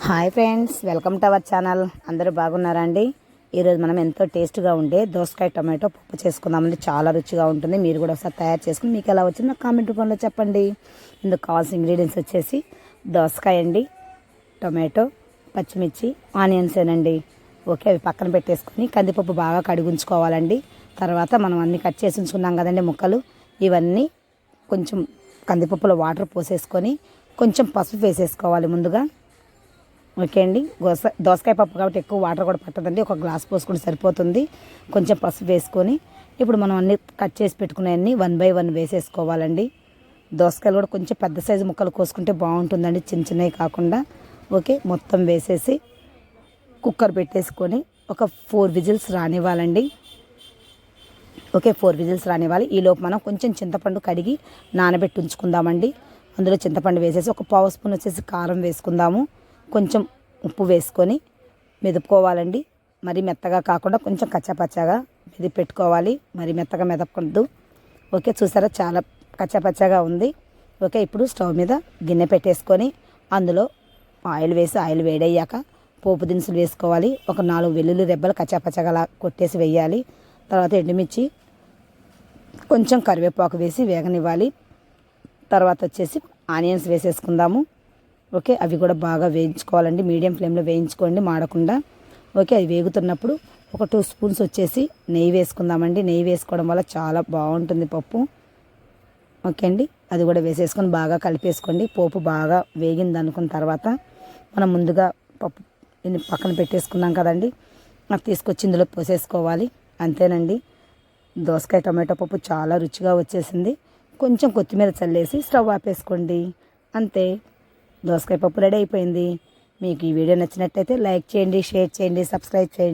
Hi friends, welcome to our channel. అందరూ బాగున్నారా అండి? ఈరోజు మనం ఎంతో టేస్ట్గా ఉండే దోసకాయ టొమాటో పప్పు చేసుకుందామండి. చాలా రుచిగా ఉంటుంది. మీరు కూడా ఒకసారి తయారు చేసుకుని మీకు ఎలా వచ్చిందో కామెంట్ రూపంలో చెప్పండి. ఇందుకు కావాల్సిన ఇంగ్రీడియంట్స్ వచ్చేసి దోసకాయ అండి, టొమాటో, పచ్చిమిర్చి, ఆనియన్స్ ఏనండి. ఓకే, అవి పక్కన పెట్టేసుకొని కందిపప్పు బాగా కడిగించుకోవాలండి. తర్వాత మనం అన్నీ కట్ చేసి ఉంచుకున్నాం కదండి ముక్కలు, ఇవన్నీ కొంచెం కందిపప్పులో వాటర్ పోసేసుకొని కొంచెం పసుపు వేసేసుకోవాలి ముందుగా. ఓకే అండి, దోసకాయ పప్పు కాబట్టి ఎక్కువ వాటర్ కూడా పట్టదండి. ఒక గ్లాస్ పోసుకుంటే సరిపోతుంది. కొంచెం పసుపు వేసుకొని ఇప్పుడు మనం అన్నీ కట్ చేసి పెట్టుకునేవన్నీ 1 by 1 వేసేసుకోవాలండి. దోసకాయలు కూడా కొంచెం పెద్ద సైజు ముక్కలు కోసుకుంటే బాగుంటుందండి, చిన్న చిన్నవి కాకుండా. ఓకే, మొత్తం వేసేసి కుక్కర్ పెట్టేసుకొని ఒక 4 విజిల్స్ రానివ్వాలండి. ఓకే, 4 విజిల్స్ రానివ్వాలి. ఈలోపు మనం కొంచెం చింతపండు కడిగి నానబెట్టి ఉంచుకుందామండి. అందులో చింతపండు వేసేసి ఒక పావు స్పూన్ వచ్చేసి కారం వేసుకుందాము. కొంచెం ఉప్పు వేసుకొని మెదుపుకోవాలండి. మరి మెత్తగా కాకుండా కొంచెం కచ్చాపచ్చాగా మెదిపి పెట్టుకోవాలి. మరి మెత్తగా మెదపకూడదు. ఓకే, చూసారా చాలా కచ్చాపచ్చాగా ఉంది. ఓకే, ఇప్పుడు స్టవ్ మీద గిన్నె పెట్టేసుకొని అందులో ఆయిల్ వేసి ఆయిల్ వేడయ్యాక పోపు దినుసులు వేసుకోవాలి. ఒక 4 వెల్లుల్లి రెబ్బలు కచ్చాపచ్చాగా అలా కొట్టేసి వేయాలి. తర్వాత ఎండుమిర్చి, కొంచెం కరివేపాకు వేసి వేగనివ్వాలి. తర్వాత వచ్చేసి ఆనియన్స్ వేసేసుకుందాము. ఓకే, అవి కూడా బాగా వేయించుకోవాలండి. మీడియం ఫ్లేమ్లో వేయించుకోండి, మాడకుండా. ఓకే, అది వేగుతున్నప్పుడు ఒక 2 స్పూన్స్ వచ్చేసి నెయ్యి వేసుకుందామండి. నెయ్యి వేసుకోవడం వల్ల చాలా బాగుంటుంది పప్పు. ఓకే అండి, అది కూడా వేసేసుకొని బాగా కలిపేసుకోండి. పోపు బాగా వేగింది అనుకున్న తర్వాత మనం ముందుగా పప్పు పక్కన పెట్టేసుకున్నాం కదండి, అది తీసుకొచ్చి ఇందులో పోసేసుకోవాలి. అంతేనండి, దోసకాయ టొమాటో పప్పు చాలా రుచిగా వచ్చేసింది. కొంచెం కొత్తిమీర చల్లేసి స్టవ్ ఆపేసుకోండి. అంతే, దోసకాయ పప్పు రెడీ అయిపోయింది. మీకు ఈ వీడియో నచ్చినట్టయితే లైక్ చేయండి, షేర్ చేయండి, సబ్స్క్రైబ్ చేయండి.